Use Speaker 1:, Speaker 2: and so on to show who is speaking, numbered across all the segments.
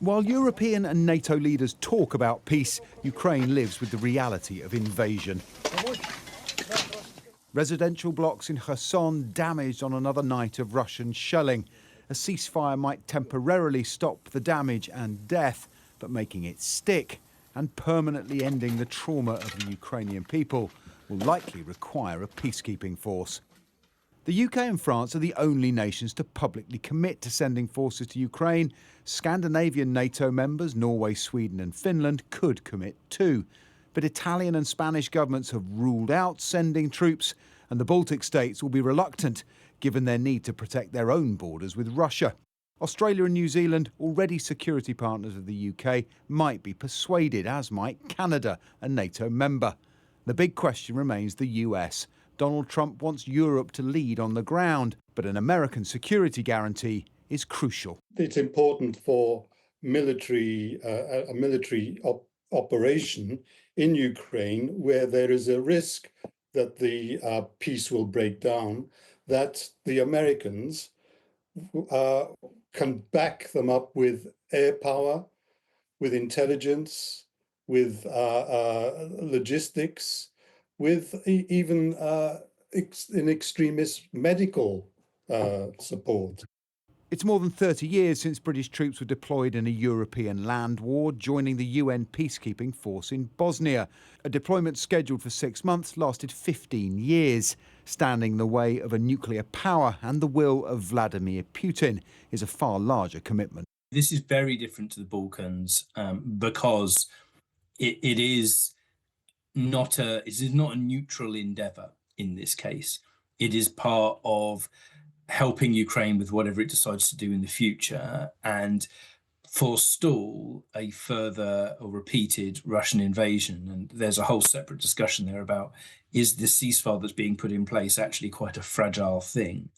Speaker 1: While European and NATO leaders talk about peace, Ukraine lives with the reality of invasion. Residential blocks in Kherson damaged on another night of Russian shelling. A ceasefire might temporarily stop the damage and death, but making it stick and permanently ending the trauma of the Ukrainian people will likely require a peacekeeping force. The UK and France are the only nations to publicly commit to sending forces to Ukraine. Scandinavian NATO members, Norway, Sweden and Finland, could commit too. But Italian and Spanish governments have ruled out sending troops, and the Baltic states will be reluctant, given their need to protect their own borders with Russia. Australia and New Zealand, already security partners of the UK, might be persuaded, as might Canada, a NATO member. The big question remains the US. Donald Trump wants Europe to lead on the ground, but an American security guarantee is crucial.
Speaker 2: It's important for a military operation in Ukraine where there is a risk that the peace will break down, that the Americans can back them up with air power, with intelligence, with logistics, with even in extremis medical support.
Speaker 1: It's more than 30 years since British troops were deployed in a European land war, joining the UN peacekeeping force in Bosnia. A deployment scheduled for 6 months lasted 15 years. Standing in the way of a nuclear power and the will of Vladimir Putin is a far larger commitment.
Speaker 3: This is very different to the Balkans because it is not a neutral endeavour in this case. It is part of helping Ukraine with whatever it decides to do in the future and forestall a further or repeated Russian invasion. And there's a whole separate discussion there about, is the ceasefire that's being put in place actually quite a fragile thing?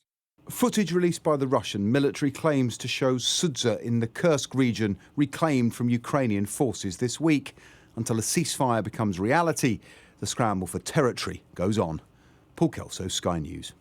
Speaker 1: Footage released by the Russian military claims to show Sudza in the Kursk region reclaimed from Ukrainian forces this week. Until a ceasefire becomes reality, the scramble for territory goes on. Paul Kelso, Sky News.